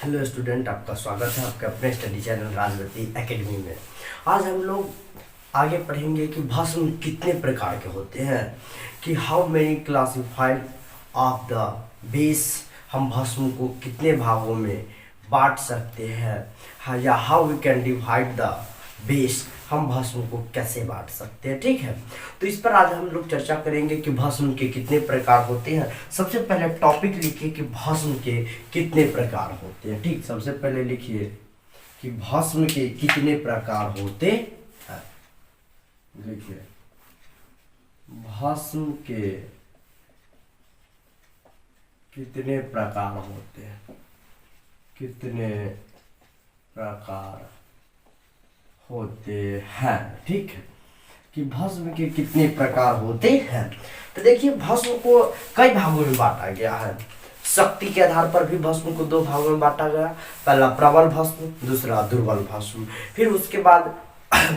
Hello student, आपका स्वागत है आपके अपने स्टडी चैनल राजवती एकेडमी में। आज हम लोग आगे पढ़ेंगे कि भस्म कितने प्रकार के होते हैं, कि how many classified of the base, हम भस्म को कितने भागों में बांट सकते हैं, हाँ, या how we can divide the base, हम भस्म को कैसे बांट सकते हैं। ठीक है, तो इस पर आज हम लोग चर्चा करेंगे कि भस्म के कितने प्रकार होते हैं। सबसे पहले टॉपिक लिखिए कि भस्म के कितने प्रकार होते हैं। ठीक, सबसे पहले लिखिए कि भस्म के कितने प्रकार होते हैं। लिखिए भस्म के कितने प्रकार होते हैं, कितने प्रकार होते हैं। ठीक है, कि भस्म के कितने प्रकार होते हैं। तो देखिए, भस्म को कई भागों में बांटा गया है। शक्ति के आधार पर भी भस्म को दो भागों में बांटा गया। पहला प्रबल भस्म, दूसरा दुर्बल भस्म। फिर उसके बाद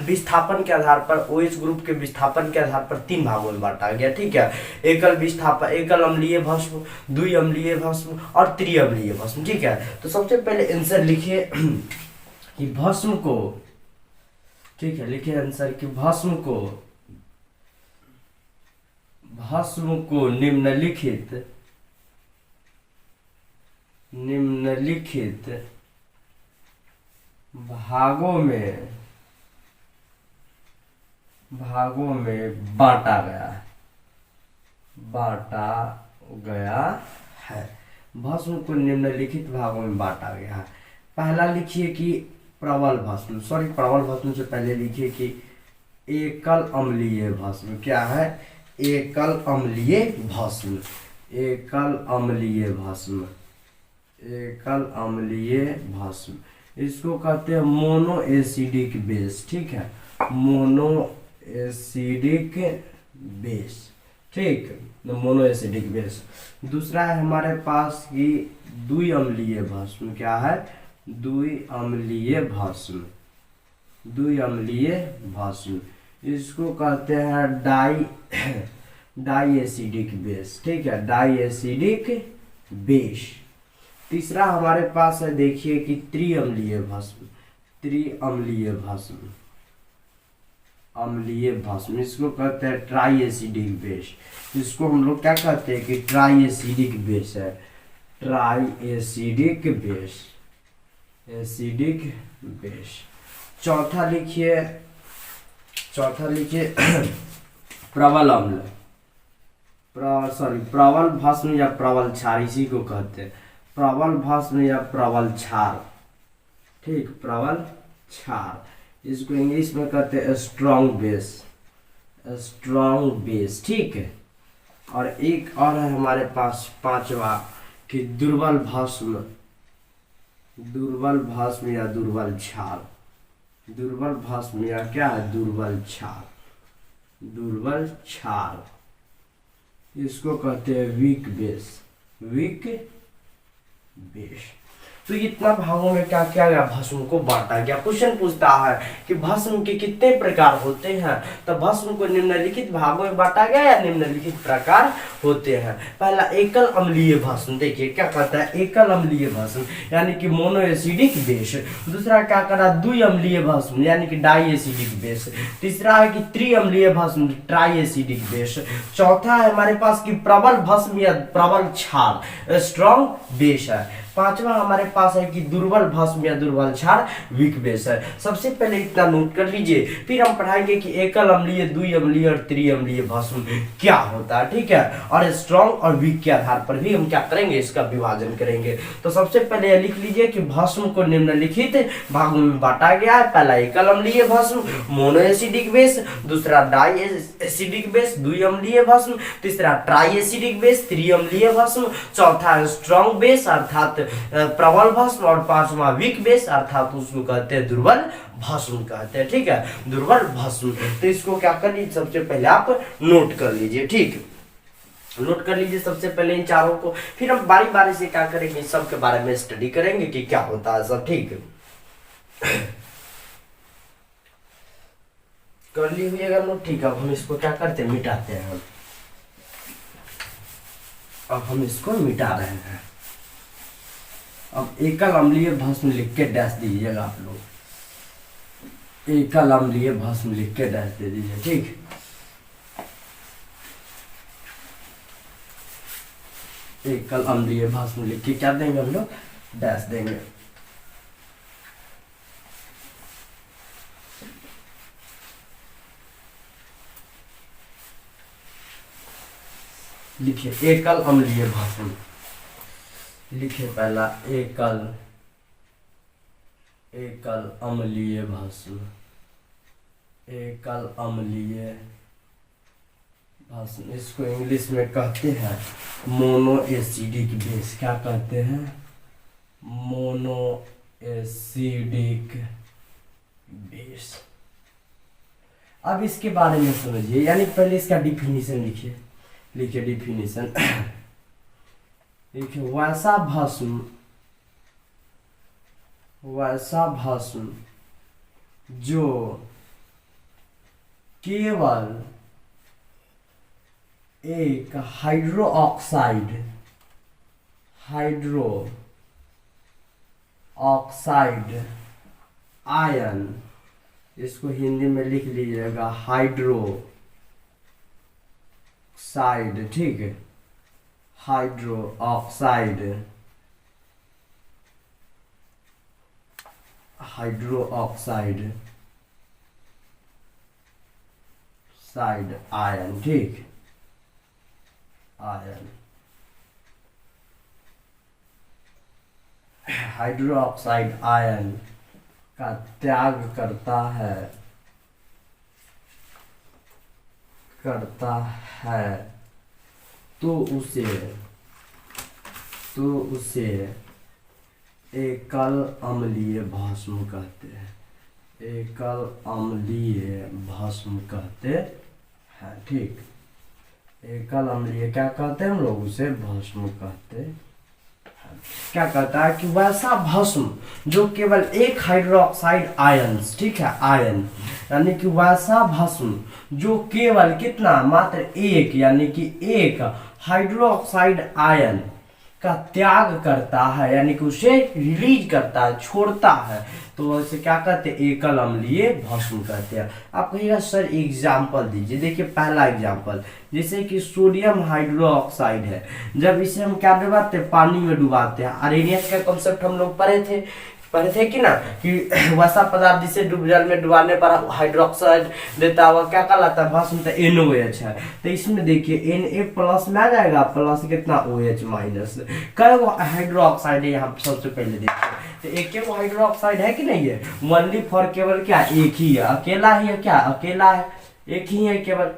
विस्थापन के आधार पर, ओएच ग्रुप के विस्थापन के आधार पर तीन भागों में बांटा गया। ठीक है, एकल विस्थापन, एकल अम्लीय भस्म, द्वि अम्लीय भस्म और त्रिअम्लीय भस्म। ठीक है, तो सबसे पहले आंसर लिखिए कि भस्म को, ठीक है, लिखिए आंसर कि भस्म को निम्नलिखित भागों में बांटा गया है। भस्म को निम्नलिखित भागों में बांटा गया है। पहला लिखिए कि प्रबल भस्म, प्रबल भस्म से पहले लिखिए कि एकल अम्लीय भस्म। क्या है? एकल अम्लीय भस्म, एकल अम्लीय भस्म, एकल अम्लीय भस्म। इसको कहते हैं मोनो एसिडिक बेस। ठीक है, मोनो एसिडिक बेस। ठीक, मोनो एसिडिक बेस। दूसरा है हमारे पास कि द्वि अम्लीय भस्म। क्या है? द्वि अम्लीय भस्म, द्वि अम्लीय भस्म। इसको कहते हैं डाई एसिडिक बेस। ठीक है, डाई एसिडिक बेस। तीसरा हमारे पास है, देखिए कि त्रिअम्लीय भस्म, त्रिअम्लीय भस्म, अम्लीय भस्म। इसको कहते हैं ट्राई एसिडिक बेस। इसको हम लोग क्या कहते हैं कि ट्राई एसिडिक बेस है, try acidic base, acidic base. चौथा लिखिए प्रबल अम्ल, प्रबल भस्म या प्रबल क्षार, इसी को कहते हैं प्रबल भस्म या प्रबल क्षार। ठीक, प्रबल क्षार। इसको इंग्लिश में कहते हैं स्ट्रॉन्ग बेस, स्ट्रॉन्ग बेस। ठीक है, और एक और है हमारे पास पांचवा कि दुर्बल भस्म, दुर्बल भस्म या दुर्बल क्षार, दुर्बल भस्म या क्या है? दुर्बल क्षार, दुर्बल क्षार। इसको कहते हैं वीक बेस, वीक बेस। तो इतना भागों में क्या किया गया? भस्म को बांटा गया। क्वेश्चन पूछता है कि भस्म के कितने प्रकार होते हैं, तो भस्म को निम्नलिखित भागों में बांटा गया या निम्नलिखित प्रकार होते हैं। पहला एकल अम्लीय भस्म, देखिए क्या कहता है? एकल अम्लीय भस्म यानी कि मोनो एसिडिक बेस। दूसरा क्या करा? द्वि अम्लीय भस्म यानी कि डाई एसिडिक बेस। तीसरा है कि त्रिअम्लीय भस्म, ट्राई एसिडिक बेस। चौथा है हमारे पास कि प्रबल भस्म या प्रबल क्षार, स्ट्रॉन्ग बेस है। पांचवा हमारे पास है कि दुर्बल भस्म या दुर्बल क्षार, वीक बेस है। सबसे पहले इतना नोट कर लीजिए, फिर हम पढ़ाएंगे कि एकल अम्लीय, द्वि अम्लीय और त्रिअम्लीय भस्म क्या होता है। ठीक है, और स्ट्रॉन्ग और वीक के आधार पर भी हम क्या करेंगे? इसका विभाजन करेंगे। तो सबसे पहले लिख लीजिए कि भस्म को निम्नलिखित भागों में बांटा गया है। पहला एकल अम्लीय भस्म, मोनो एसिडिक बेस। दूसरा डाई एसिडिक बेस, द्वि अम्लीय भस्म। तीसरा ट्राई एसिडिक बेस, त्रिअम्लीय भस्म। चौथा स्ट्रॉन्ग बेस अर्थात प्रबल भस्म, और पांचवा वीक बेस अर्थात उसको कहते हैं दुर्बल भस्म कहते हैं। ठीक है, दुर्बल भस्म। तो इसको क्या कर लीजिए? सबसे पहले आप नोट कर लीजिए। ठीक, नोट कर लीजिए सबसे पहले इन चारों को, फिर हम बारी बारी से क्या करेंगे? सब के बारे में स्टडी करेंगे कि क्या होता है सब। ठीक, कर ली हुई अगर नोट। ठीक है, अब हम इसको क्या करते हैं? मिटाते हैं। अब हम इसको मिटा रहे हैं। अब एकल अम्लीय भस्म लिख के डैश दीजिएगा आप लोग, एकल अम्लीय भस्म लिख के डैश दे दीजिए, ठीक। एकल अम्लीय भस्म लिख के क्या देंगे हम लोग, डैश देंगे। लिखिए एकल अम्लीय भस्म, लिखिए पहला एकल अम्लीय भस्म, एकल अम्लीय भस्म, इसको इंग्लिश में कहते हैं मोनो एसिडिक बेस। क्या कहते हैं, मोनो एसिडिक बेस। अब इसके बारे में समझिए, यानी पहले इसका डिफिनीशन लिखिए, लिखिए डिफिनीशन। देखिए वैसा भस्म जो केवल एक हाइड्रो ऑक्साइड आयन, इसको हिंदी में लिख लीजिएगा हाइड्रो ऑक्साइड, ठीक है, हाइड्रो ऑक्साइड आयन, ठीक, आयन, हाइड्रो ऑक्साइड आयन का त्याग करता है तो उसे एकल अम्लीय भस्म कहते हैं, एकल अम्लीय भस्म कहते हैं, ठीक। एकल अम्लीय क्या कहते हैं हम लोग, उसे भस्म कहते हैं। क्या कहता है कि वैसा भस्म जो केवल एक हाइड्रोक्साइड आयंस, ठीक है, आयन, यानी कि वैसा भस्म जो केवल कितना, मात्र एक, यानी कि एक हाइड्रोक्साइड आयन का त्याग करता है, यानी कि उसे रिलीज करता है, छोड़ता है, तो इसे क्या कहते हैं, एकल अम्लीय भस्म कहते हैं। आप कहिएगा सर एग्जाम्पल दीजिए। देखिए पहला एग्जाम्पल, जैसे कि सोडियम हाइड्रोक्साइड है, जब इसे हम क्या डुबाते हैं, पानी में डुबाते हैं। आर्हेनियस का कॉन्सेप्ट हम लोग पढ़े थे कि ना, कि वैसा पदार्थ जिसे जल में डुबाने पर हाइड्रोक्साइड देता हुआ क्या कहलाता है, भस्म, तो NOH है। तो इसमें देखिए Na प्लस में आ जाएगा, प्लस कितना OH माइनस, कई वो हाइड्रोक्साइड है यहाँ सबसे पहले देखिए, तो एक वो हाइड्रोक्साइड है कि नहीं है, ओनली फॉर केवल क्या, एक ही है, अकेला ही है, क्या अकेला है, एक ही है केवल,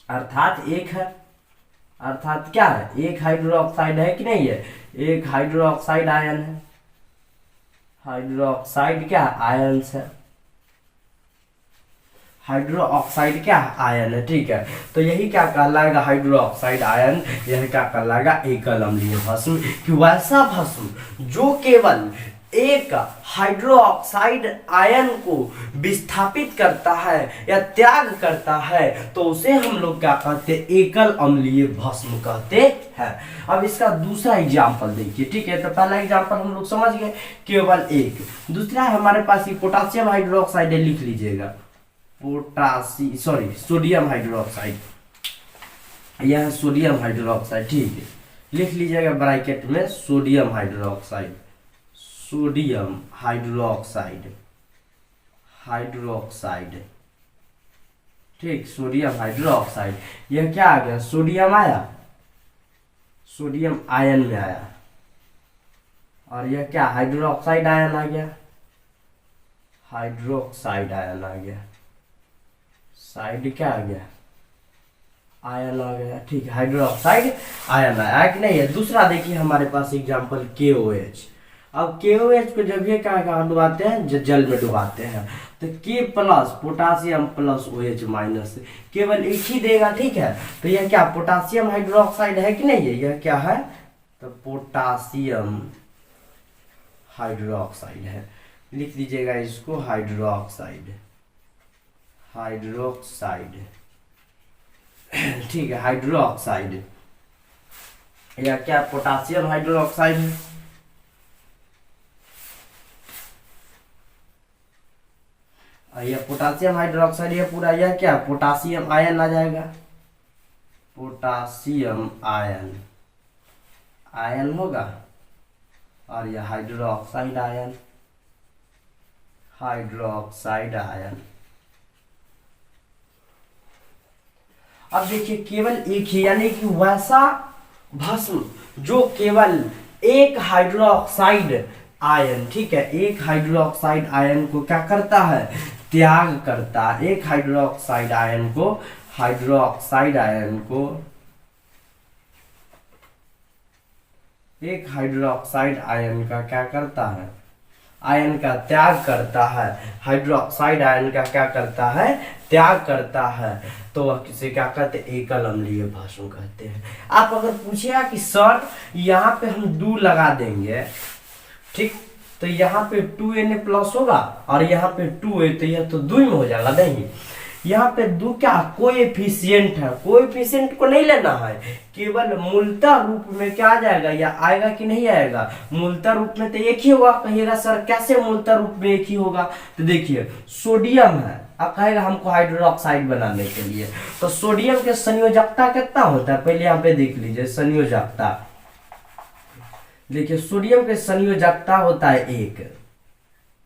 अर्थात एक है, अर्थात क्या है, एक हाइड्रोक्साइड है कि नहीं है, एक हाइड्रोक्साइड आयन है, हाइड्रोक्साइड क्या आयन है, हाइड्रोक्साइड क्या आयन है, ठीक है। तो यही क्या कहलाएगा, हाइड्रोक्साइड आयन, यह क्या कहलाएगा, एकल अम्लीय भस्म। कि वैसा भस्म जो केवल एक हाइड्रोक्साइड आयन को विस्थापित करता है या त्याग करता है, तो उसे हम लोग क्या कहते हैं, एकल अम्लीय भस्म कहते हैं। अब इसका दूसरा एग्जाम्पल देखिए, ठीक है। तो पहला एग्जाम्पल हम लोग समझ गए, केवल एक। दूसरा है हमारे पास पोटासियम हाइड्रोक्साइड है, लिख लीजिएगा सोडियम हाइड्रोक्साइड, यह सोडियम हाइड्रोक्साइड, ठीक है, लिख लीजिएगा ब्रैकेट में सोडियम हाइड्रोक्साइड, सोडियम हाइड्रोक्साइड, ठीक, सोडियम हाइड्रोक्साइड। यह क्या आ गया, सोडियम आया, सोडियम आयन में आया, और यह क्या हाइड्रोक्साइड आयन आ गया, हाइड्रोक्साइड आयन आ गया, साइड क्या आ गया, आयन आ गया, ठीक है, हाइड्रोक्साइड आयन आया कि नहीं है। दूसरा देखिए हमारे पास एग्जांपल KOH। अब KOH को जब ये क्या डुबाते हैं, जल में डुबाते हैं, तो K plus potassium plus OH minus, केवल एक ही देगा, ठीक है। तो यह क्या पोटासियम हाइड्रोक्साइड है कि नहीं है, यह क्या है, तो पोटासियम हाइड्रोक्साइड है, लिख दीजिएगा इसको हाइड्रोक्साइड, ठीक है, हाइड्रोक्साइड, या क्या पोटासियम हाइड्रोक्साइड है, ये पोटासियम हाइड्रोक्साइड, ये पूरा यह क्या पोटासियम आयन आ जाएगा, पोटासियम आयन, आयन होगा, और यह हाइड्रोक्साइड आयन, हाइड्रोक्साइड आयन। अब देखिए केवल एक ही, यानी कि वैसा भस्म जो केवल एक हाइड्रोक्साइड आयन, ठीक है, एक हाइड्रोक्साइड आयन को क्या करता है, त्याग करता है। एक हाइड्रोक्साइड आयन को, हाइड्रोक्साइड आयन को, एक हाइड्रोक्साइड आयन का क्या करता है, आयन का त्याग करता है। हाइड्रोक्साइड आयन का क्या करता है, त्याग करता है, तो वह किसे क्या कहते हैं, एकल अम्लीय भस्म कहते हैं। आप अगर पूछिएगा कि सर यहाँ पे हम 2 लगा देंगे, ठीक, तो यहाँ पे 2Na+ होगा और यहाँ पे 2A, तो यह तो 2 में हो जाएगा, नहीं, यहाँ पे 2 क्या कोएफिशिएंट है, कोएफिशिएंट को नहीं लेना है, केवल मूलतः रूप में क्या आ जाएगा, या आएगा कि नहीं आएगा, मूलतः रूप में तो एक ही होगा। कहिएगा सर कैसे मूलतः रूप में एक ही होगा, तो देखिए सोडियम है, अब कहेगा हमको हाइड्रोक्साइड बनाने के लिए, तो सोडियम के संयोजकता कितना होता है, पहले यहाँ पे देख लीजिए संयोजकता, देखिए सोडियम के संयोजकता होता है 1,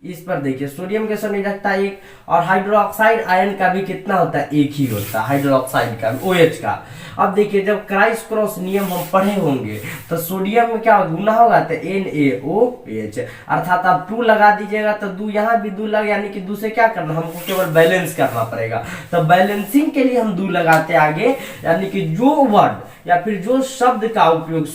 इस पर देखिए सोडियम के संयोजकता 1, और हाइड्रोक्साइड आयन का भी कितना होता है, 1 ही होता है, हाइड्रोक्साइड का OH का। अब देखिए जब क्राइस क्रॉस नियम हम पढ़े होंगे तो सोडियम में क्या गुना होगा, तो NaOH, अर्थात आप 2 लगा दीजिएगा तो 2 यहाँ भी 2 लगा, यानी कि 2 से क्या करना, हमको केवल बैलेंस करना पड़ेगा। तो बैलेंसिंग के लिए हम 2 लगाते आगे, यानी कि जो वर्ड या फिर जो शब्द का उपयोग,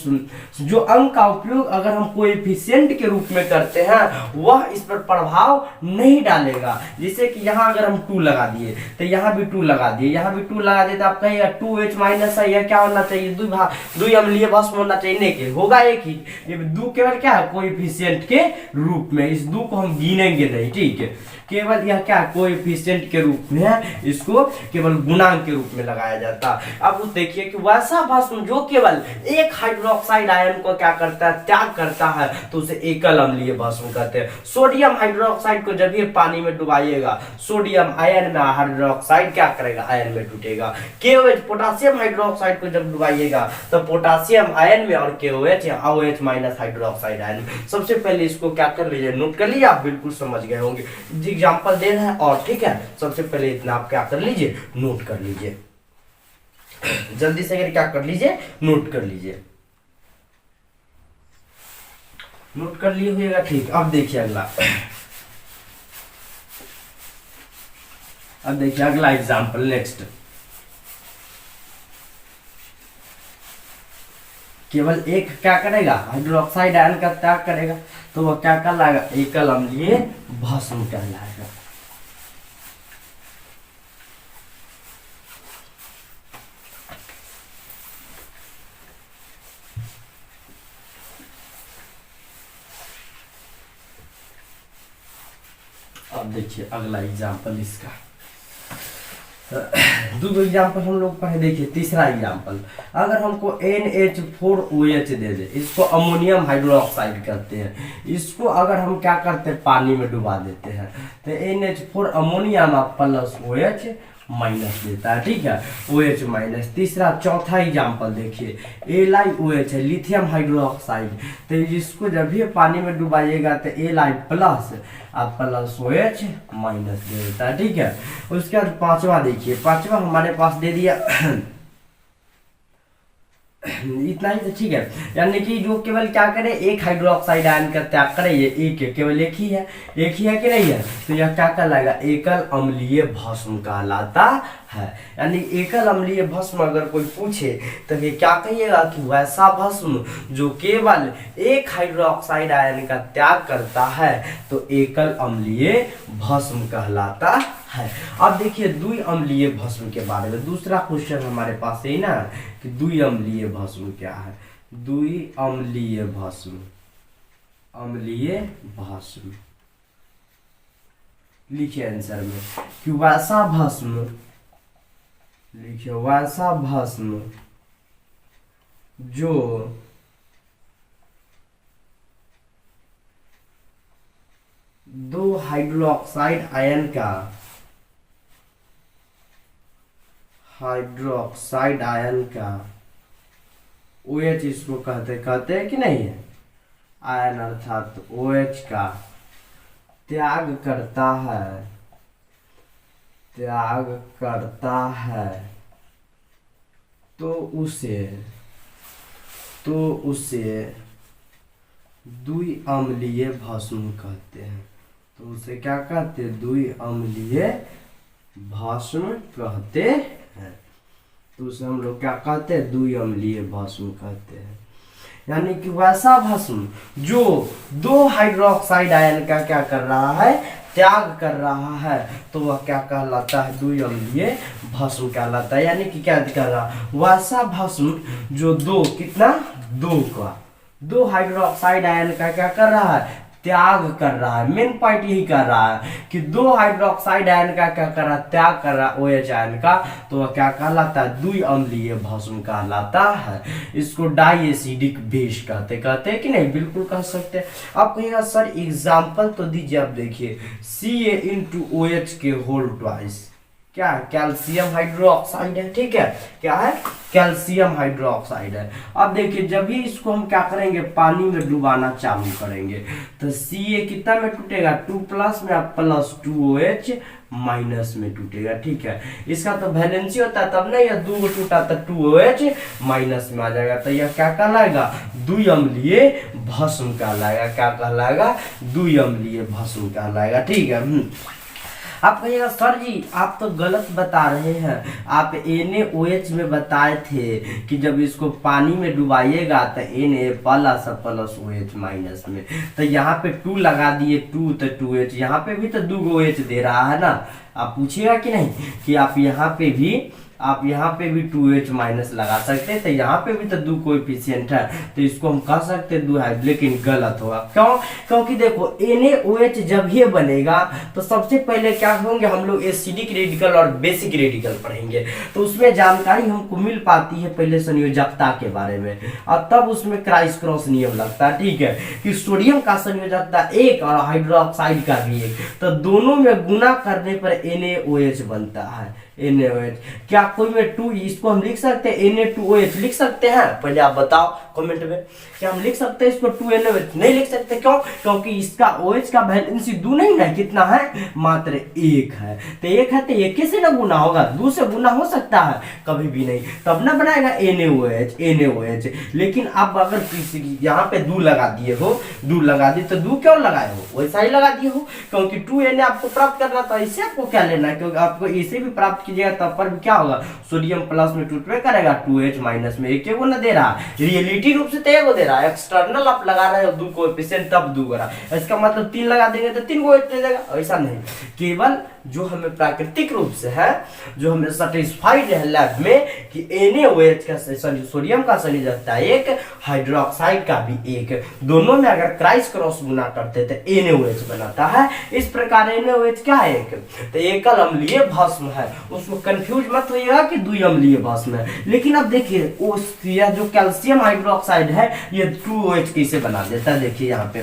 जो अंक का उपयोग अगर हम कोएफिशिएंट के रूप में करते हैं वह इस पर प्रभाव नहीं डालेगा। जैसे कि यहाँ अगर हम 2 लगा दिए तो यहाँ भी 2 लगा दिए, यहाँ भी 2 लगा दिए, तो आप कहिएगा 2H- है, यह क्या होना चाहिए, 2 अम्लीय भस्म होना चाहिए, नहीं के होगा एक ही, ये 2 केवल क्या है कोएफिशिएंट के रूप में, इस 2 को हम गिनेंगे नहीं, ठीक है, केवल यह क्या कोएफिशिएंट के रूप में है, इसको केवल गुणांक के रूप में लगाया जाता है। अब देखिए कि वैसा भस्म जो केवल एक हाइड्रोक्साइड आयन को क्या करता है, त्याग करता है, तो उसे एकल अम्लीय भस्म कहते हैं। सोडियम हाइड्रोक्साइड को जब ये पानी में डुबाइएगा, सोडियम आयन में, हाइड्रोक्साइड क्या करेगा, आयन में टूटेगा। KOH पोटासियम हाइड्रोक्साइड को जब डुबाइएगा तो पोटासियम आयन में और KOH या OH- हाइड्रोक्साइड आयन में। सबसे पहले इसको क्या कर लीजिए, नोट कर लीजिए, आप बिल्कुल समझ गए होंगे, एग्जाम्पल दे रहा है, और ठीक है, सबसे पहले इतना आप क्या कर लीजिए, नोट कर लीजिए, जल्दी से क्या कर लीजिए, नोट कर लीजिए, नोट कर लिए होगा, ठीक। अब देखिए अगला, अब देखिए अगला एग्जाम्पल, नेक्स्ट, केवल एक क्या करेगा, हाइड्रोक्साइड आयन का त्याग करेगा, तो वह क्या कहलाएगा, एकल अम्लीय भस्म कहलाएगा। अब देखिए अगला एग्जाम्पल इसका, दो एग्जाम्पल हम लोग पढ़े, देखिए तीसरा एग्जाम्पल, अगर हमको NH4OH दे दे, इसको अमोनियम हाइड्रोक्साइड कहते हैं, इसको अगर हम क्या करते हैं, पानी में डुबा देते हैं, तो NH4 ammonium plus OH minus देता है, ठीक है, OH माइनस। तीसरा चौथा एग्जाम्पल देखिए, LiOH है, लिथियम हाइड्रोक्साइड, तो इसको जब भी पानी में डुबाइएगा तो Li plus plus OH minus दे देता है, ठीक है। उसके बाद पांचवा देखिए, पांचवा हमारे पास दे दिया इतना ही तो ठीक है, यानी कि जो केवल क्या करे, एक हाइड्रोक्साइड आयन का त्याग करे, ये एक है, केवल एक ही है, एक ही है कि नहीं है, तो यह क्या कहलाएगा, एकल अम्लीय भस्म कहलाता है। यानी एकल अम्लीय भस्म अगर कोई पूछे तो ये क्या कहिएगा कि वैसा भस्म जो केवल एक हाइड्रोक्साइड आयन का त्याग करता है तो एकल अम्लीय भस्म कहलाता है। अब देखिए द्वि अम्लीय भस्म के बारे में दूसरा क्वेश्चन हमारे पास है ना, कि द्वि अम्लीय भस्म क्या है, द्वि अम्लीय भस्म, अम्लीय भस्म लिखिए आंसर में कि वैसा भस्म, लिखिए वैसा भस्म जो दो हाइड्रोक्साइड आयन का हाइड्रोक्साइड आयन का OH इसको कहते हैं कि नहीं है, आयन अर्थात OH का त्याग करता है तो उसे द्विअम्लीय भस्म कहते हैं। तो उसे क्या कहते हैं? द्विअम्लीय भस्म कहते हैं। तो उसे हम लोग क्या कहते हैं? द्विअम्लीय भस्म कहते हैं। यानी कि वैसा भस्म जो दो हाइड्रोक्साइड आयन का क्या कर रहा है? त्याग कर रहा है, तो वह क्या कहलाता है? द्विअम्लीय भस्म कहलाता है। यानी कि क्या कर रहा है? वैसा भस्म जो दो हाइड्रोक्साइड आयन का क्या कर रहा है? त्याग कर रहा है। मेन पॉइंट यही कर रहा है कि दो हाइड्रोक्साइड आयन का क्या कर रहा है? त्याग कर रहा है OH आयन का, तो वह क्या कहलाता है? द्विअम्लीय भस्म कहलाता है। इसको डाई एसिडिक बेस कहते हैं कि नहीं? बिल्कुल कह सकते हैं। आप कहिएगा सर एग्जाम्पल तो दीजिए। आप देखिए Ca*OH के होल ट्वाइस क्या है? कैल्शियम हाइड्रोक्साइड है। ठीक है, क्या है? कैल्शियम हाइड्रोक्साइड है। अब देखिए जब भी इसको हम क्या करेंगे? पानी में डुबाना चालू करेंगे तो Ca कितना में टूटेगा? 2+ में, प्लस 2OH माइनस में टूटेगा। ठीक है, इसका तो वैलेंसी होता है तब नहीं, यह 2 टूटा तो 2OH माइनस में आ जाएगा। तो यह क्या कहलाएगा? द्विअम्लीय भस्म कहलाएगा। क्या कहलाएगा? द्विअम्लीय भस्म कहलाएगा। ठीक है। आप कहिएगा सर जी आप तो गलत बता रहे हैं, आप NaOH में बताए थे कि जब इसको पानी में डुबाइएगा तो Na++ OH माइनस में, तो यहाँ पे 2 लगा दिए, 2 तो 2H, यहाँ पे भी तो 2 OH दे रहा है ना। आप पूछिएगा कि नहीं कि आप यहाँ पे भी 2H माइनस लगा सकते हैं, तो यहाँ पे भी तो 2 कोएफिशिएंट है, तो इसको हम कह सकते हैं 2 है, लेकिन गलत होगा। क्यों? क्योंकि देखो NaOH जब ये बनेगा तो सबसे पहले क्या होंगे? हम लोग एसिडिक रेडिकल और बेसिक रेडिकल पढ़ेंगे, तो उसमें जानकारी हमको मिल पाती है पहले संयोजकता के बारे में, और तब उसमें क्राइस क्रॉस नियम लगता है। ठीक है, कि सोडियम का संयोजकता 1 और हाइड्रोक्साइड का भी 1, तो दोनों में गुना करने पर NaOH बनता है। NaOH क्या कोई में 2, इसको हम लिख सकते हैं Na2OH लिख सकते हैं? पहले आप बताओ कमेंट में, क्या हम लिख सकते हैं इसको 2NaOH? नहीं लिख सकते। क्यों? क्योंकि इसका OH का वैलेंसी 2 नहीं है, कितना है? मात्र 1 है। तो 1 है तो 1 से ना गुना होगा, 2 से गुना हो सकता है? कभी भी नहीं, तब ना बनाएगा NaOH। लेकिन अब अगर किसी यहाँ पे 2 लगा दिए हो, 2 लगा दिए तो 2 क्यों लगाए हो? वैसा ही लगा दिए हो, क्योंकि 2Na आपको प्राप्त करना था। इससे आपको क्या लेना है? क्योंकि आपको इसे भी प्राप्त कीजिएगा तब पर भी क्या होगा? सोडियम प्लस में टूटवे करेगा, 2H माइनस में। एक को ना दे रहा, रियलिटी रूप से तो एक दे रहा है, एक्सटर्नल आप लगा रहे हो 2 कोएफिशिएंट तब 2 करा, इसका मतलब 3 लगा देंगे तो 3 को दे देगा। ऐसा नहीं, केवल जो हमें प्राकृतिक रूप से है, जो हमें सेटिस्फाइड है लैब में कि NaOH का सोडियम का संयोजकता 1, हाइड्रोक्साइड का भी 1, दोनों में अगर क्राइस क्रॉस गुना करते तो NaOH बनाता है। इस प्रकार NaOH क्या है? तो एकल अम्लीय भस्म है, उसको कंफ्यूज मत होइएगा कि द्विअम्लीय भस्म है। लेकिन अब देखिए जो कैल्शियम हाइड्रोक्साइड है ये 2OH कैसे बना देता है? देखिए यहाँ पे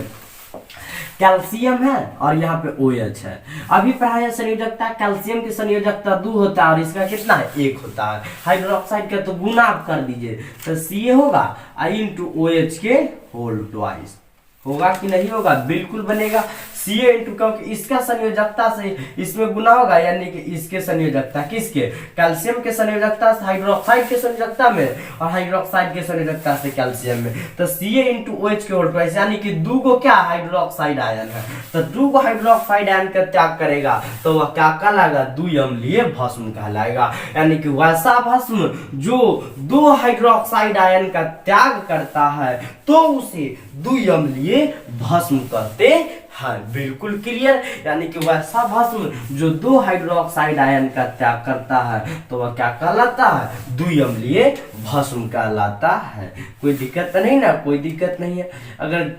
कैल्शियम है और यहाँ पे OH है। अभी पढ़ाया संयोजकता, कैल्शियम की संयोजकता 2 होता है और इसका कितना है? 1 होता है। हाइड्रोक्साइड का तो गुना आप कर दीजिए, तो Ca होगा *OH के होल ट्वाइस। होगा कि नहीं होगा? बिल्कुल बनेगा। Ca इंटू, क्योंकि इसका संयोजकता से इसमें गुना होगा, यानी कि इसके संयोजकता, किसके? कैल्शियम के संयोजकता से हाइड्रोक्साइड के संयोजकता में, और हाइड्रोक्साइड के संयोजकता से कैल्शियम में, तो Ca इंटू OH के होल ट्वाइस, यानी कि 2 को क्या हाइड्रोक्साइड आयन है, तो 2 को हाइड्रोक्साइड आयन का त्याग करेगा तो वह क्या कहलाएगा? द्विअम्लीय भस्म कहलाएगा। यानी कि वैसा भस्म जो 2 हाइड्रोक्साइड आयन का त्याग करता है तो उसे द्विअम्लीय भस्म कहते हैं। बिल्कुल क्लियर। यानी कि वैसा भस्म जो 2 हाइड्रोक्साइड आयन का त्याग करता है तो वह क्या कहलाता है? द्विअम्लीय भस्म कहलाता है। कोई दिक्कत तो नहीं ना? कोई दिक्कत नहीं है। अगर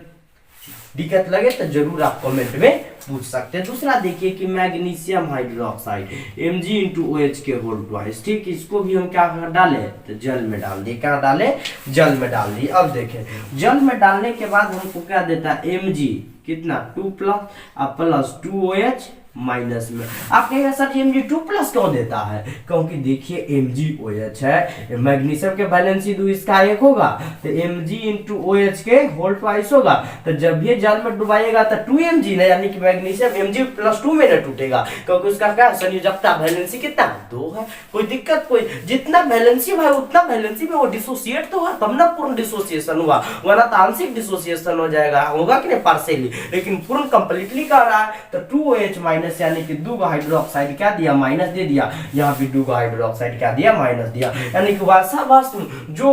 दिक्कत लगे तो जरूर आप कमेंट में पूछ सकते हैं। दूसरा देखिए कि मैग्नीशियम हाइड्रोक्साइड Mg*OH के होल ट्वाइस। ठीक, इसको भी हम क्या डाले? तो जल में डाल दिए। क्या डाले? जल में डाल दिए। अब देखें जल में डालने के बाद हमको क्या देता है? Mg कितना 2 प्लस अब प्लस 2OH माइनस में। आप कहेंगे सर Mg2+ क्यों देता है, क्योंकि देखिए MgOH है, मैग्नीशियम के वैलेंसी 2 इसका 1 होगा तो Mg × OH के होल ट्वाइस होगा, तो जब ये जल में डुबाइएगा तो 2Mg ना, यानी कि मैग्नीशियम Mg+2 में न टूटेगा, क्योंकि उसका क्या संयोजकता वैलेंसी कितना 2 है। कोई दिक्कत, कोई जितना वैलेंसी है उतना वैलेंसी में वो डिसोसिएट तो हुआ, तब ना पूर्ण डिसोसिएशन हुआ, वरना तो आंशिक डिसोसिएशन हो जाएगा, होगा कि नहीं पार्शियली, लेकिन पूर्ण कंप्लीटली कर रहा है। तो 2OH माइनस यानी कि 2 हाइड्रोक्साइड क्या दिया माइनस दे दिया, यहाँ पे 2 हाइड्रोक्साइड क्या दिया माइनस दिया, यानी कि वैसा वस्तु जो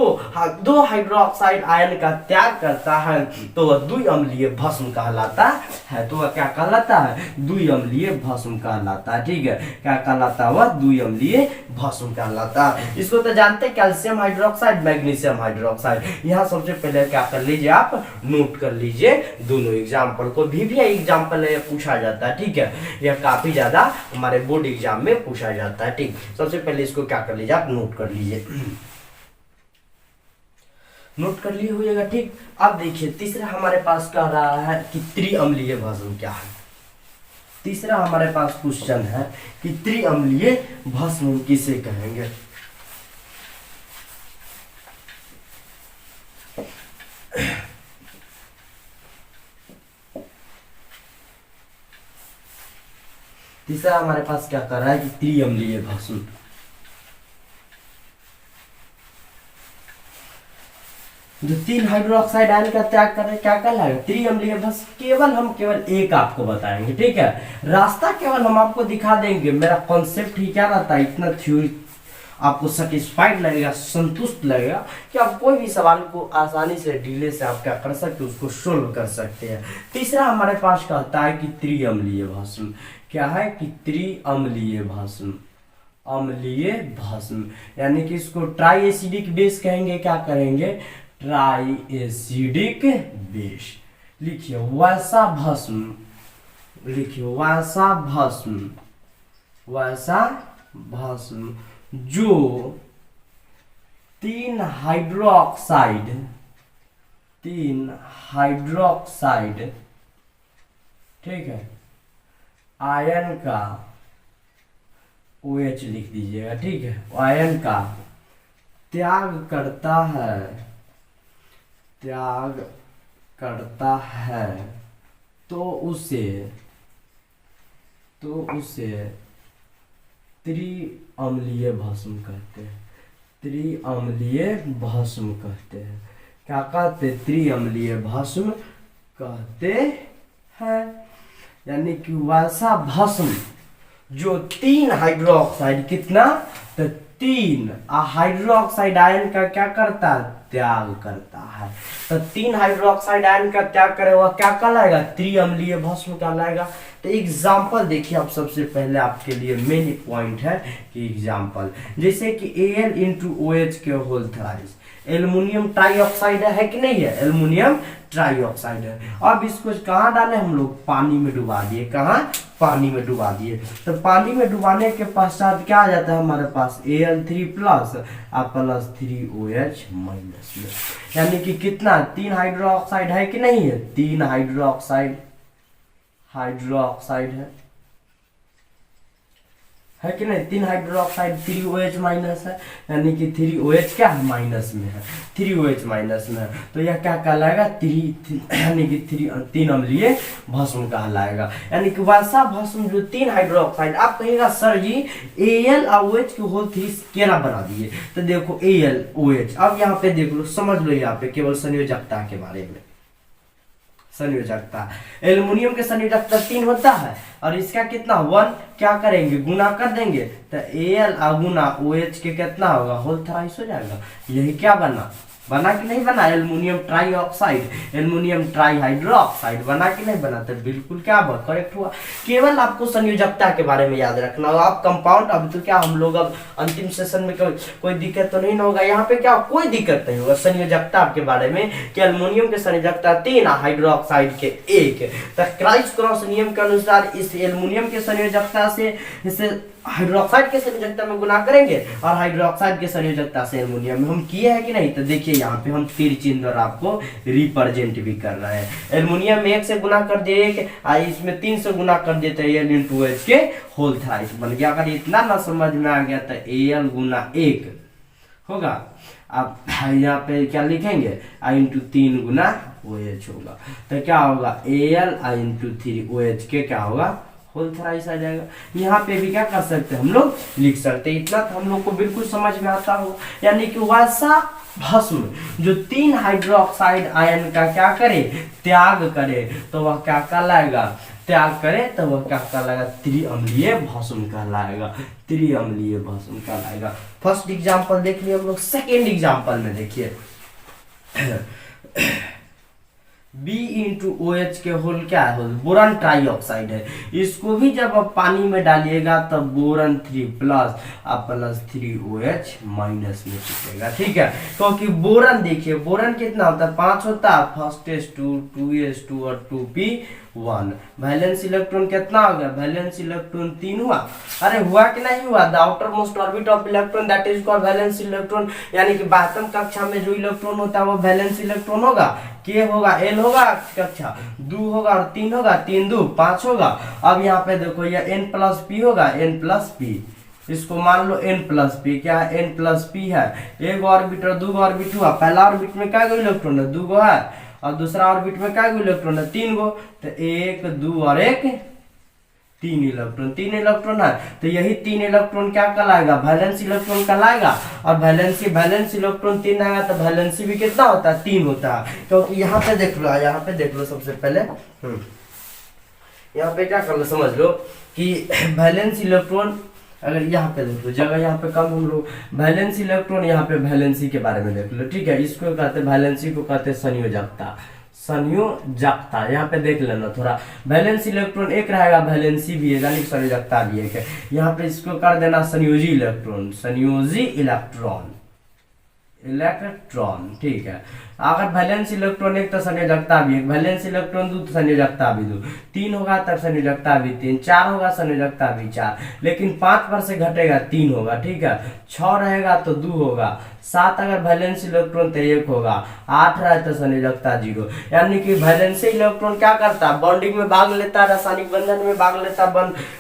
2 हाइड्रोक्साइड आयन का त्याग करता है तो वह द्विअम्लीय भस्म कहलाता है। तो वह क्या कहलाता है, द्विअम्लीय भस्म कहलाता है। ठीक है, क्या कहलाता है वह, द्विअम्लीय भस्म कहलाता है। इसको तो जानते हैं, कैल्शियम हाइड्रोक्साइड मैग्नीशियम हाइड्रोक्साइड। यहाँ सबसे पहले क्या कर लीजिए, आप नोट कर लीजिए दोनों एग्जाम्पल को, भी एग्जाम्पल पूछा जाता है। ठीक है, यह काफी ज्यादा हमारे बोर्ड एग्जाम में पूछा जाता है। ठीक, सबसे पहले इसको क्या कर लीजिए, आप नोट कर लीजिए, नोट कर लिए होइएगा। ठीक, अब देखिए तीसरा हमारे पास कह रहा है कि त्रिअम्लीय भस्म क्या है। तीसरा हमारे पास क्वेश्चन है कि त्रिअम्लीय भस्म किसे कहेंगे। तीसरा हमारे पास क्या कर रहा है कि त्रिअम्लीय भस्म। जो 3 हाइड्रोक्साइड आयन का त्याग कर रहे हैं क्या कहलाएगा, त्रिअम्लीय भस्म। केवल एक आपको बताएंगे। ठीक है, रास्ता केवल हम आपको दिखा देंगे। मेरा कॉन्सेप्ट ही क्या रहता है, इतना थ्योरी आपको सेटिस्फाइड लगेगा, संतुष्ट लगेगा कि आप कोई भी सवाल को आसानी से डिले से आप क्या कर सकते हो, उसको सोल्व कर सकते हैं। तीसरा हमारे पास कहता है कि त्रिअम्लीय भस्म। क्या है कि त्रिअम्लीय भस्म, अम्लीय भस्म, यानी कि इसको ट्राई एसिडिक बेस कहेंगे। क्या करेंगे, ट्राई एसिडिक बेस। लिखिए वैसा भस्म, लिखिए वैसा भस्म, वैसा भस्म जो 3 हाइड्रोक्साइड, 3 हाइड्रोक्साइड, ठीक है, आयन का OH लिख दीजिएगा। ठीक है, आयन का त्याग करता है, त्याग करता है तो उसे त्रिअम्लीय भस्म कहते हैं। त्रिअम्लीय भस्म कहते हैं। क्या कहते हैं, त्रिअम्लीय भस्म कहते हैं। यानी कि वैसा भस्म जो 3 हाइड्रोक्साइड, कितना, तो 3 हाइड्रोक्साइड आयन का क्या करता है, त्याग करता है। तो 3 हाइड्रोक्साइड आयन का त्याग करे वह क्या कहलाएगा, त्रिअम्लीय भस्म कहलाएगा। तो एग्जाम्पल देखिए, आप सबसे पहले आपके लिए मेन पॉइंट है कि एग्जाम्पल, जैसे कि Al × OH के होल थ्राइस, एल्युमिनियम ट्राइऑक्साइड है कि नहीं है, एल्युमिनियम ट्राइऑक्साइड है। अब इसको कहाँ डाले हम लोग, पानी में डुबा दिए। कहाँ, पानी में डुबा दिए। तो पानी में डुबाने के पश्चात क्या आ जाता है हमारे पास, Al3+ और प्लस 3OH माइनस में, यानी कि कितना, 3 हाइड्रोक्साइड है कि नहीं है, 3 हाइड्रोक्साइड है कि नहीं, 3 हाइड्रोक्साइड, 3OH माइनस है, यानी कि 3OH क्या है, माइनस में है, 3OH माइनस में है। तो यह क्या कहलाएगा, यानी कि त्रिअम्लीय भस्म कहलाएगा। यानी कि वैसा भस्म जो 3 हाइड्रोक्साइड, आप कहिएगा सर जी Al और OH के होल 3 केना बना दिए, तो देखो Al OH, अब यहाँ पे देख लो, समझ लो, यहाँ पे केवल संयोजकता के बारे में, संयोजकता, एल्युमिनियम के संयोजकता 3 होता है और इसका कितना 1, क्या करेंगे, गुना कर देंगे, तो Al गुना OH के कितना होगा, होल थ्राइस हो जाएगा। यही क्या बना कि नहीं बना, एल्युमिनियम ट्राइऑक्साइड, एल्युमिनियम ट्राइहाइड्रोक्साइड बना कि नहीं बना, तो बिल्कुल क्या हुआ, करेक्ट हुआ। केवल आपको संयोजकता के बारे में याद रखना होगा। आप कंपाउंड, अब तो क्या हम लोग अब अंतिम सेशन में कोई दिक्कत तो नहीं होगा, यहाँ पे क्या कोई दिक्कत नहीं होगा संयोजकता के बारे में, कि एल्युमिनियम के संयोजकता 3 हाइड्रोक्साइड के 1, तो क्राइस क्रॉस नियम के अनुसार इस एल्युमिनियम के संयोजकता से इसे हाइड्रोक्साइड के संयोजकता में गुना करेंगे और हाइड्रोक्साइड के संयोजकता से एल्युमिनियम में हम किए हैं कि नहीं। तो देखिए यहाँ पे हम तीर चिन्ह द्वारा आपको रिप्रेजेंट भी कर रहे हैं। एल्युमिनियम में 1 से गुना कर दिए, एक इसमें 3 से गुना कर देते हैं, Al × के होल थ्राइस बन गया। अगर इतना ना समझ में आ गया तो Al × 1 होगा। अब यहाँ पे क्या लिखेंगे, I × 3 गुना OH होगा। तो क्या होगा Al I × 3 OH के क्या होगा होल थ्राइस आ जाएगा। यहाँ पे भी क्या कर सकते हैं हम लोग लिख सकते हैं। इतना तो हम लोग को बिल्कुल समझ में आता हो। यानी कि वैसा भस्म जो 3 हाइड्रोक्साइड आयन का क्या करे त्याग करे तो वह क्या कहलाएगा, त्याग करे तो वह क्या कहलाएगा त्रिअम्लीय भस्म कहलाएगा, त्रिअम्लीय भस्म कहलाएगा। फर्स्ट एग्जांपल देख लिया हम लोग। सेकेंड एग्जांपल में देखिए B × OH के होल क्या है, बोरन ट्राइऑक्साइड है। इसको भी जब आप पानी में डालिएगा तब बोरन 3+ अब +3OH माइनस में छूटेगा, ठीक है। क्योंकि बोरन देखिए बोरन कितना होता है 5 होता है, फर्स्ट 2s2 और 2p1। वैलेंस इलेक्ट्रॉन कितना हो गया, वैलेंस इलेक्ट्रॉन 3 हुआ। अरे हुआ कि नहीं हुआ, the outer most orbit of electron that is called valence electron. यानी कि बाह्यतम कक्षा में जो इलेक्ट्रॉन होता है वो वैलेंस इलेक्ट्रॉन होगा। के होगा L होगा कक्षा 2 होगा और 3 होगा, 3 2 5 होगा। अब यहाँ पे देखो ये N+p होगा, N+p, इसको मान लो N+p क्या है, N+p है। एक ऑर्बिट और 2 ऑर्बिट हुआ। पहला ऑर्बिट में क्या इलेक्ट्रॉन है 2 है और दूसरा ऑर्बिट में क्या इलेक्ट्रॉन है 3 गो। तो 1 2 और 1 3 इलेक्ट्रॉन, 3 इलेक्ट्रॉन है। तो यही 3 इलेक्ट्रॉन क्या कहलाएगा, वैलेंस इलेक्ट्रॉन कहलाएगा। और वैलेंस इलेक्ट्रॉन 3 आएगा तो वैलेंसी भी कितना होता है 3 होता है। क्योंकि यहाँ पे देख लो सबसे पहले यहाँ पे क्या कर लो समझ लो कि वैलेंस इलेक्ट्रॉन अगर यहाँ पे देख लो जगह यहाँ पे कम हम लोग वैलेंस इलेक्ट्रॉन यहाँ पे वैलेंसी के बारे में देख लो, ठीक है। इसको कहते हैं वैलेंसी को कहते हैं संयोजकता, संयोजकता। यहाँ पे देख लेना थोड़ा, वैलेंस इलेक्ट्रॉन एक रहेगा, वैलेंसी भी है यानी संयोजकता भी एक है। यहाँ पे इसको कर देना संयोजी इलेक्ट्रॉन, संयोजी इलेक्ट्रॉन, ठीक है। अगर वैलेंस इलेक्ट्रॉन एक तो संयोजकता भी एक, वैलेंस इलेक्ट्रॉन 2 तो संयोजकता भी 2, 3 होगा तब संयोजकता भी 3, 4 होगा संयोजकता भी 4, लेकिन 5 पर से घटेगा 3 होगा, ठीक है। 6 रहेगा तो 2 होगा, 7 अगर वैलेंस इलेक्ट्रॉन तो 1 होगा, 8 रहे तो संयोजकता 0। यानी कि वैलेंस इलेक्ट्रॉन क्या करता है बॉन्डिंग में भाग लेता है, रासायनिक बंधन में भाग लेता है,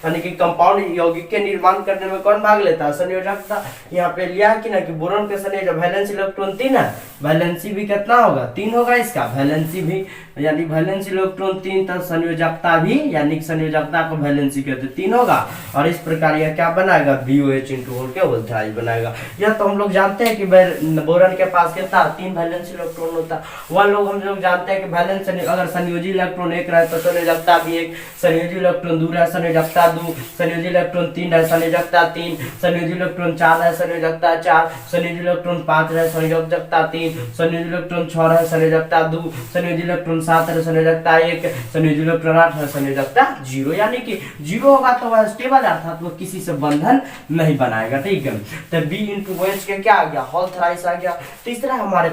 यानी कि कंपाउंड यौगिक के निर्माण करने में कौन भाग लेता है संयोजकता। यहाँ पे लिया है कि ना कि बोरॉन के संयोजक वैलेंस इलेक्ट्रॉन 3 है, वैलेंसी भी कितना होगा 3 होगा इसका, वैलेंसी भी यानी वैलेंस इलेक्ट्रॉन 3 तक संयोजकता भी यानी संयोजकता को वैलेंसी कहते 3 होगा। और इस प्रकार यह क्या बनाएगा BOH × होल के होल थ्राइस बनाएगा। यह तो हम लोग जानते हैं कि बोरॉन के पास कितना 3 वैलेंस इलेक्ट्रॉन होता है। वह लोग हम लोग जानते हैं कि वैलेंस अगर संयोजी इलेक्ट्रॉन 1 रहे तो संयोजकता भी 1, संयोजी इलेक्ट्रॉन 2 रहे संयोजकता 2, संयोजी इलेक्ट्रॉन 3 रहे संयोजकता 3, संयोजी इलेक्ट्रॉन 4 रहे संयोजकता 4, संयोजी इलेक्ट्रॉन 5 रहे संयोजकता 3, संयोजी इलेक्ट्रॉन 6 रहे संयोजकता 2, संयोजी इलेक्ट्रॉन 7 रहे संयोजकता 1, संयोजी इलेक्ट्रॉन 8 रहे संयोजकता 0। यानी कि 0 होगा तो वह स्टेबल अर्थात वो किसी से बंधन नहीं बनाएगा, ठीक है। तो B × OH के क्या आ गया होल थ्राइस आ गया। तीसरा हमारे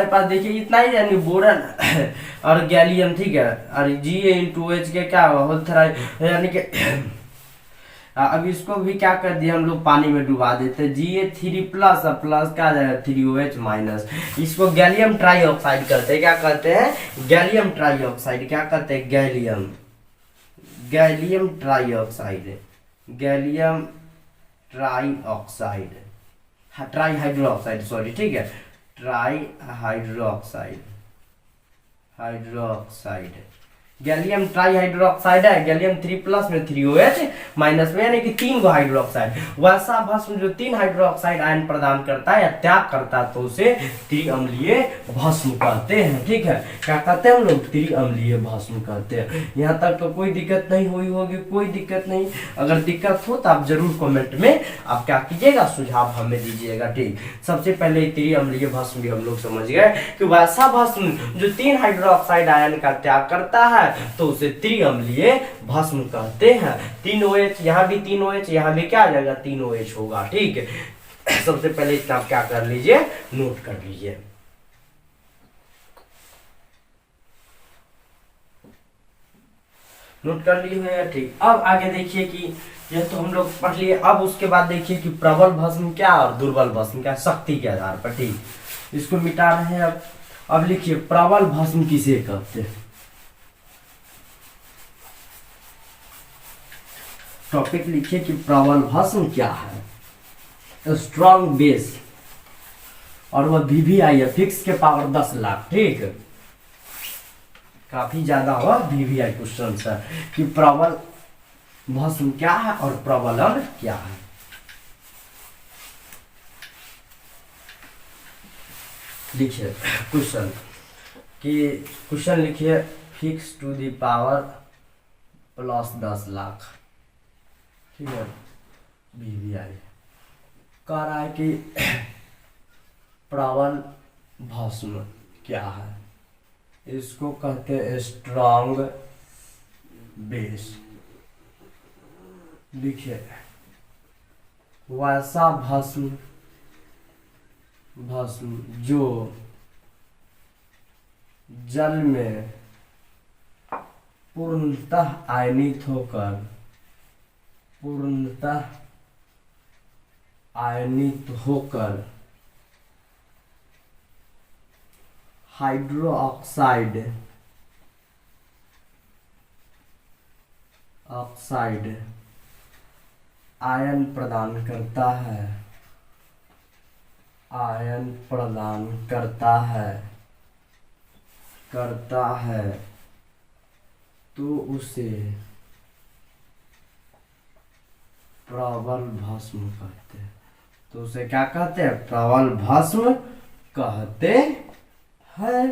पास देखिए इतना ही यानी बोरन और गैलियम, ठीक है। और Ga × OH के क्या होगा होल थ्राइस यानी कि अब इसको भी क्या कर दिया हम लोग पानी में डुबा देते हैं, Ga3+ और प्लस क्या आ जाएगा 3OH-। इसको गैलियम ट्राइऑक्साइड करते हैं, क्या करते हैं गैलियम ट्राइऑक्साइड, क्या करते हैं गैलियम ट्राइऑक्साइड, ट्राइहाइड्रोक्साइड सॉरी, ठीक है, हाइड्रोक्साइड गैलियम ट्राइहाइड्रोक्साइड है, गैलियम 3+ में 3OH- में यानी कि 3 गो हाइड्रोक्साइड। वैसा भस्म जो 3 हाइड्रोक्साइड आयन प्रदान करता है या त्याग करता है तो उसे त्रिअम्लीय भस्म कहते हैं, ठीक है। क्या कहते हैं हम लोग त्रिअम्लीय भस्म कहते हैं। यहाँ तक तो कोई दिक्कत नहीं हुई होगी, कोई दिक्कत नहीं। अगर दिक्कत हो तो आप जरूर कमेंट में आप क्या कीजिएगा सुझाव हमें दीजिएगा, ठीक। सबसे पहले त्रिअम्लीय भस्म भी हम लोग समझ गए कि वैसा भस्म जो 3 हाइड्रोक्साइड आयन का त्याग करता है तो उसे त्रिअम्लीय भस्म कहते हैं। 3 OH यहाँ भी 3 OH यहाँ भी क्या आ जाएगा 3 OH होगा, ठीक है। सबसे पहले इतना आप क्या कर लीजिए नोट कर लीजिए। नोट कर लिए हैं ठीक। अब आगे देखिए कि यह तो हम लोग पढ़ लिए। अब उसके बाद देखिए कि प्रबल भस्म क्या और दुर्बल भस्म क्या, शक्ति के आधार पर। ठीक, इसको मिटा रहे हैं। अब लिखिए प्रबल भस्म किसे कहते हैं। टॉपिक लिखिए कि प्रबल भस्म क्या है। स्ट्रॉन्ग बेस, और वह VVI है, फिक्स के पावर 10 लाख। ठीक, काफी ज्यादा हुआ VVI क्वेश्चन है कि प्रबल भस्म क्या है और प्रबलन क्या है। लिखिए क्वेश्चन कि क्वेश्चन लिखिए fix to the power plus 10 lakh. ठीक है, VVI कह रहा है कि प्रबल भस्म क्या है। इसको कहते हैं स्ट्रॉन्ग बेस। लिखिए वैसा भस्म जो जल में पूर्णतः आयनित होकर हाइड्रोक्साइड आयन प्रदान करता है तो उसे प्रबल भस्म कहते हैं। तो उसे क्या कहते हैं, प्रबल भस्म कहते है।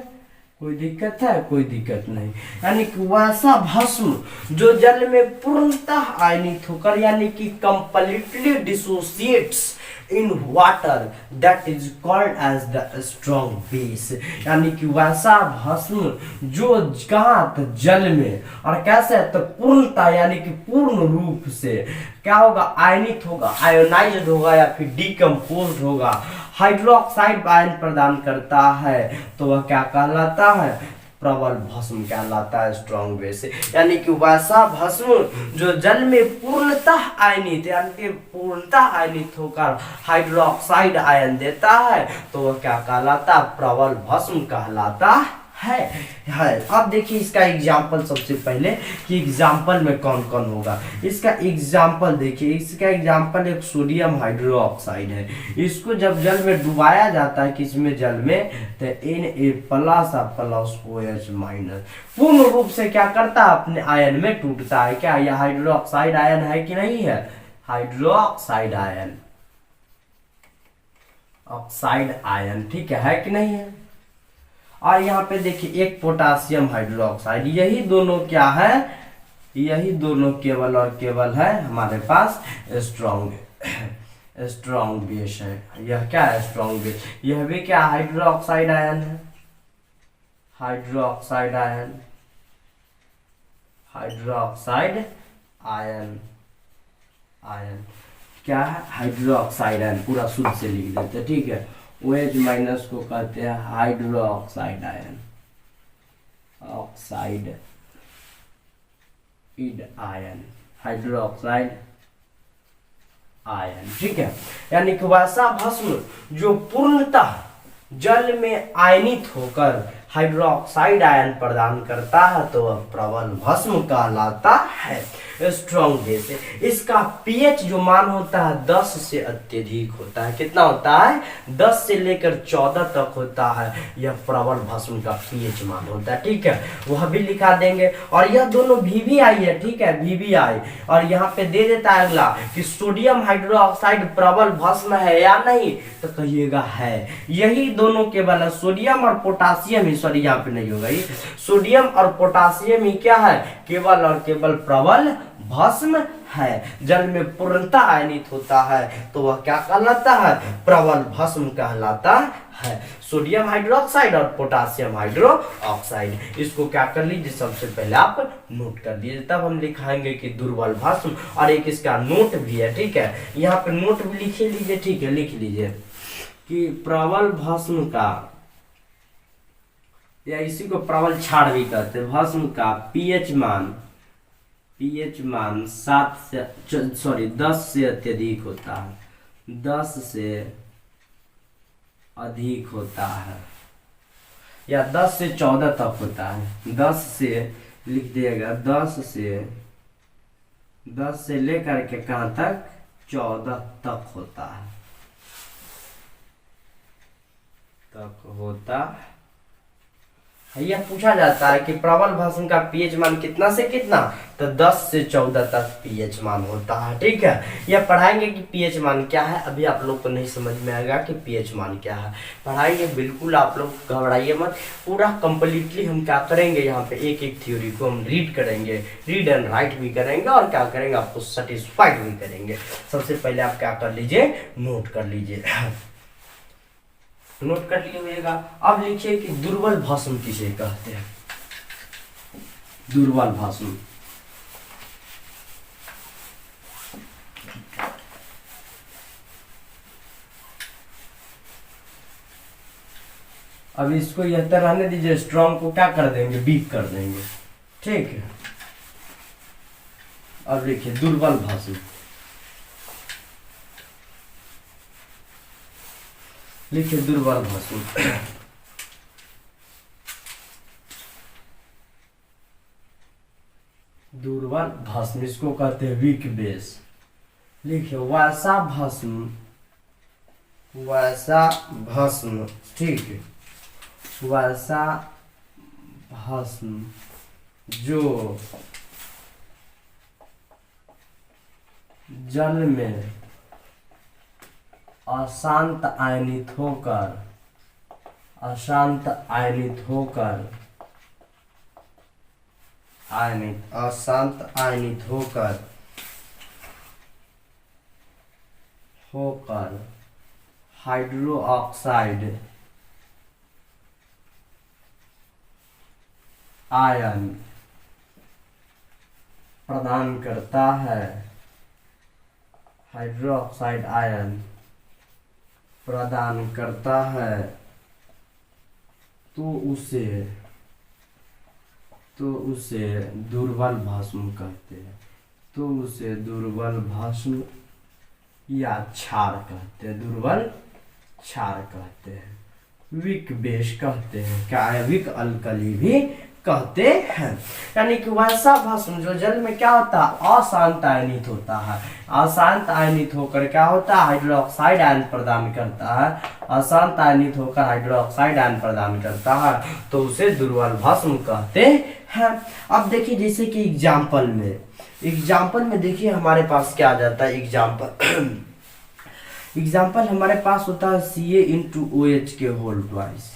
कोई दिक्कत है, कोई दिक्कत नहीं। यानी कि वैसा भस्म जो जल में पूर्णतः आयनित होकर, यानी कि completely dissociates in water, that is called as the strong base. यानी कि वैसा भस्म जो कहाँ, तो जल में, और कैसे, तो पूर्णतः यानी कि पूर्ण रूप से क्या होगा, आयनित होगा, आयोनाइज्ड होगा या फिर डिकम्पोज होगा, हाइड्रोक्साइड आयन प्रदान करता है, तो वह क्या कहलाता है, प्रबल भस्म कहलाता है, स्ट्रॉन्ग बेस। यानी कि वैसा भस्म जो जल में पूर्णतः आयनित, यानी कि पूर्णतः आयनित होकर हाइड्रोक्साइड आयन देता है, तो वह क्या कहलाता, प्रबल भस्म कहलाता है। अब देखिए इसका एग्जाम्पल सबसे पहले कि एग्जाम्पल में कौन कौन होगा। इसका एग्जाम्पल देखिए, इसका एग्जाम्पल एक सोडियम हाइड्रोक्साइड है। इसको जब जल में डुबाया जाता है, किसमें, जल में, तो Na++ पूर्ण रूप से क्या करता है, अपने आयन में टूटता है। क्या यह हाइड्रोक्साइड आयन है कि नहीं है, हाइड्रोक्साइड आयन, ऑक्साइड आयन, ठीक है कि नहीं है। और यहाँ पे देखिए एक पोटासियम हाइड्रोक्साइड, यही दोनों क्या है, यही दोनों केवल और केवल है हमारे पास स्ट्रॉन्ग बेस है। यह क्या है, स्ट्रॉन्ग बेस। यह भी क्या, हाइड्रोक्साइड आयन है, हाइड्रोक्साइड आयन क्या है, हाइड्रोक्साइड आयन, पूरा शुद्ध से लिख देते, ठीक है। OH माइनस को कहते हैं hydroxide ion, oxide ion, hydroxide ion, ठीक है। यानी कि वैसा भस्म जो पूर्णतः जल में आयनित होकर हाइड्रोक्साइड आयन प्रदान करता है, तो वह प्रबल भस्म कहलाता है, स्ट्रॉन्ग बेस। इसका पीएच जो मान होता है 10 से अत्यधिक होता है। कितना होता है, 10 से लेकर 14 तक होता है, यह प्रबल भस्म का पीएच मान होता है, ठीक है। वह भी लिखा देंगे। और यह दोनों VVI है, ठीक है, VVI। और यहाँ पे दे देता है अगला कि सोडियम हाइड्रोक्साइड प्रबल भस्म है या नहीं, तो कहिएगा है। यही दोनों केवल है, सोडियम और पोटासियम ही, सॉरी यहाँ पे नहीं होगा, ये सोडियम और पोटासियम ही क्या है, केवल और केवल प्रबल भस्म है। जल में पूर्णतः आयनित होता है, तो वह क्या कहलाता है, प्रबल भस्म कहलाता है। सोडियम हाइड्रोक्साइड और पोटासियम हाइड्रोक्साइड, इसको क्या कर लीजिए, सबसे पहले आप नोट कर दीजिए, तब हम लिखाएंगे कि दुर्बल भस्म। और एक इसका नोट भी है, ठीक है, यहाँ पे नोट भी लिख लीजिए, ठीक है, लिख लीजिए कि प्रबल भस्म का, या इसी को प्रबल क्षार भी कहते हैं, भस्म का पीएच मान पीएच मान 10 से अत्यधिक होता है, 10 से अधिक होता है या 10 से 14 तक होता है। 10 से लिख दिएगा, 10 से लेकर के कहाँ तक, 14 तक होता है, यह पूछा जाता है कि प्रबल भाषण का पीएच मान कितना से कितना, तो 10 से 14 तक पीएच मान होता है। ठीक है, यह पढ़ाएंगे कि पीएच मान क्या है। अभी आप लोग को नहीं समझ में आएगा कि पीएच मान क्या है, पढ़ाएंगे, बिल्कुल आप लोग घबराइए मत। पूरा कंप्लीटली हम क्या करेंगे, यहाँ पे एक एक थ्योरी को हम रीड करेंगे, रीड एंड राइट भी करेंगे और क्या करेंगे, आपको सेटिस्फाइड भी करेंगे। सबसे पहले आप क्या कर लीजिए, नोट कर लीजिए, नोट कर लिए होगा। अब लिखिए कि दुर्बल भाषण किसे कहते हैं, दुर्बल भाषण। अब इसको यह तरह रहने दीजिए, स्ट्रॉन्ग को क्या कर देंगे, वीक कर देंगे। ठीक है, अब लिखिए दुर्बल भाषण, लिखिए दुर्बल भाषण। दुर्बल भाषण इसको कहते हैं वीक बेस। लिखिए वैसा भाषण, वैसा भाषण, ठीक है, वैसा भाषण जो जल में अशांत आयनित होकर, अशांत आयनित होकर, आयनित, अशांत आयनित होकर, होकर हाइड्रो ऑक्साइड आयन प्रदान करता है, हाइड्रो ऑक्साइड आयन प्रदान करता है, तो उसे दुर्बल भाषण कहते हैं, तो उसे दुर्बल भाषण या क्षार कहते हैं, दुर्बल क्षार कहते हैं, वीक बेस कहते हैं, क्या है, वीक अल्कली भी कहते हैं। यानी कि वैसा भाषण जो जल में क्या होता है, अशांत आयनित होता है, अशांत आयनित होकर क्या होता है, हाइड्रोक्साइड आयन प्रदान करता है, अशांत आयनित होकर हाइड्रोक्साइड आयन प्रदान करता है, तो उसे दुर्बल भाषण कहते हैं। अब देखिए जैसे कि एग्जाम्पल में देखिए हमारे पास क्या आ जाता है, एग्जाम्पल हमारे पास होता है Ca*OH के whole twice,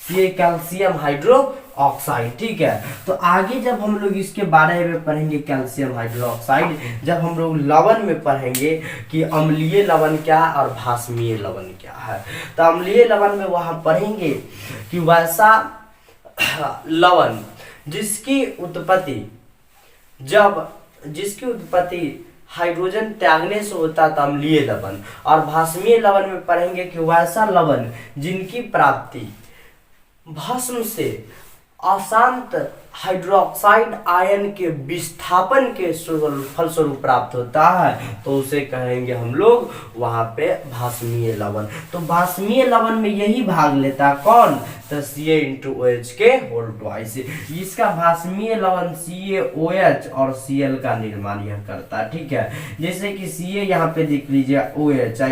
Ca calcium hydroxide. ठीक है, तो आगे जब हम लोग इसके बारे में पढ़ेंगे कैल्शियम हाइड्रो ऑक्साइड, जब हम लोग लवण में पढ़ेंगे कि अम्लीय लवण क्या है और भास्मीय लवण क्या है, तो अम्लीय लवण में वहां पढ़ेंगे कि वैसा लवण जिसकी उत्पत्ति हाइड्रोजन त्यागने से होता है अम्लीय लवण, और भास्मीय लवण में पढ़ेंगे कि वैसा लवण जिनकी प्राप्ति भस्म से अशांत हाइड्रोक्साइड आयन के विस्थापन के फलस्वरूप प्राप्त होता है, तो उसे कहेंगे हम लोग वहां पे भास्मीय लवण। तो भास्मीय लवण में यही भाग लेता है कौन, तो Ca*OH के होल ट्वाइस। इसका भास्मीय लवण CaOH और Cl का निर्माण यह करता है। ठीक है, जैसे कि Ca यहाँ पे देख लीजिए OH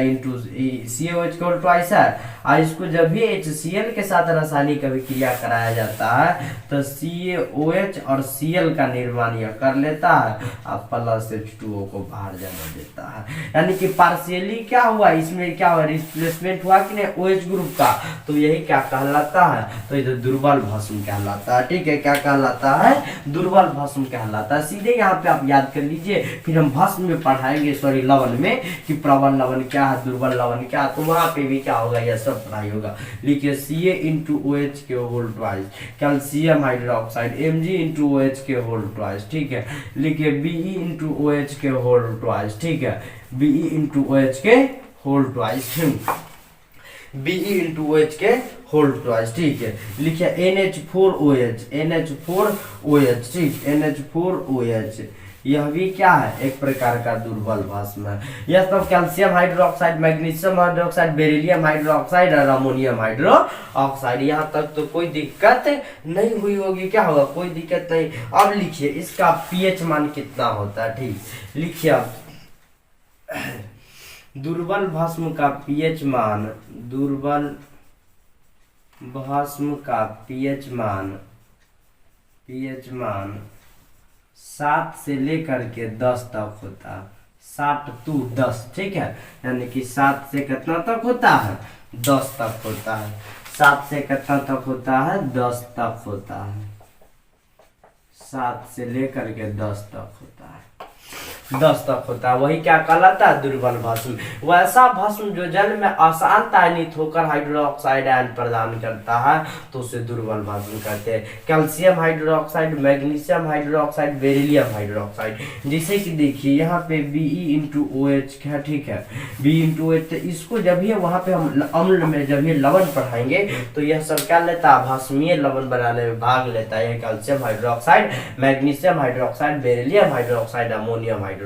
CaOH के होल ट्वाइस है, और इसको जब भी HCl के साथ रासायनिक अभिक्रिया कराया जाता है तो CaOH और Cl का निर्माण यह कर लेता है, अब प्लस H2O को बाहर जाने देता है। यानी कि पार्शियली क्या हुआ, इसमें क्या हुआ, रिप्लेसमेंट हुआ कि नहीं OH ग्रुप का, तो यही क्या कहलाता है, तो इधर दुर्बल भाषण कहलाता है। ठीक है, क्या कहलाता है, दुर्बल भाषण कहलाता है। सीधे यहाँ पे आप याद कर लीजिए, फिर हम भाषण में पढ़ाएंगे, सॉरी लवण में, कि प्रबल लवण क्या है, दुर्बल लवण क्या है, तो वहां पे भी क्या होगा, यह सब पढ़ाई होगा। लिखिए Ca*OH के whole twice, calcium hydroxide Mg*OH के होल ट्वाइस। ठीक है, लिखिए Be*OH के होल ट्वाइस। ठीक है, Be*OH के whole twice. Be into OH के होल ट्वाइस, ठीक है। लिखिए NH4OH, NH4OH, ठीक, NH4OH। यह भी क्या है, एक प्रकार का दुर्बल भस्म है। यह सब calcium hydroxide, magnesium hydroxide, beryllium hydroxide और अमोनियम हाइड्रोक्साइड। यहाँ तक तो कोई दिक्कत नहीं हुई होगी, क्या होगा, कोई दिक्कत नहीं। अब लिखिए इसका पीएच मान कितना होता है, ठीक, लिखिए आप दुर्बल भस्म का पीएच मान, दुर्बल भस्म का पीएच मान 7 से लेकर के 10 तक होता है। 7 to 10, ठीक है, यानी कि 7 से कितना तक होता है, 10 तक होता है। 7 से कितना तक होता है, 10 तक होता है। 7 से लेकर के 10 तक होता है, 10 तक होता है, वही क्या कहलाता है, दुर्बल भस्म। वैसा भस्म जो जल में आसान आयनित होकर हाइड्रोक्साइड आयन प्रदान करता है तो उसे दुर्बल भस्म कहते हैं। Calcium hydroxide, magnesium hydroxide, beryllium hydroxide. जैसे कि देखिए यहाँ पे Be(OH) है, ठीक है, Be(OH), तो इसको जब भी वहाँ पे हम अम्ल में जब भी लवण पढ़ाएंगे तो यह सब क्या लेता है, भस्मीय लवण बनाने में भाग लेता है। Calcium hydroxide, magnesium hydroxide, beryllium hydroxide, ammonium hydroxide,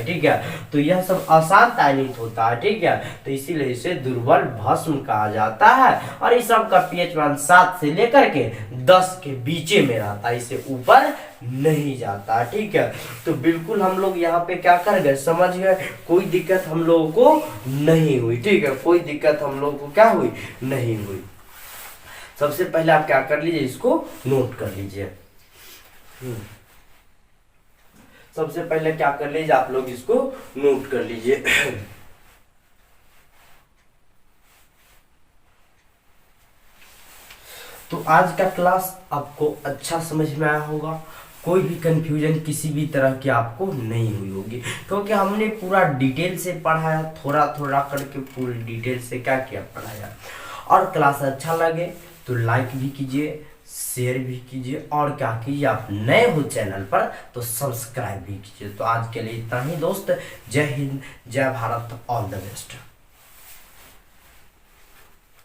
ठीक है। तो यह सब अशांत आयनित होता है, ठीक है, तो इसीलिए इसे दुर्बल भस्म कहा जाता है। और इस सब का पीएच मान 7 से लेकर के 10 के बीच में रहता है, इससे ऊपर नहीं जाता, ठीक है। तो बिल्कुल हम लोग यहाँ पे क्या कर गए, समझ गए, कोई दिक्कत हम लोगों को नहीं हुई, ठीक है, कोई दिक्कत हम लोगों को क्या हुई, नहीं हुई। सबसे पहले आप क्या कर लीजिए, इसको नोट कर लीजिए। सबसे पहले क्या कर लीजिए, आप लोग इसको नोट कर लीजिए। तो आज का क्लास आपको अच्छा समझ में आया होगा, कोई भी कंफ्यूजन किसी भी तरह की आपको नहीं हुई होगी, क्योंकि हमने पूरा डिटेल से पढ़ाया, थोड़ा थोड़ा करके पूरी डिटेल से क्या किया, पढ़ाया। और क्लास अच्छा लगे तो लाइक भी कीजिए, शेयर भी कीजिए, और क्या कीजिए, आप नए हो चैनल पर तो सब्सक्राइब भी कीजिए। तो आज के लिए इतना ही दोस्त, जय हिंद, जय भारत, ऑल द बेस्ट।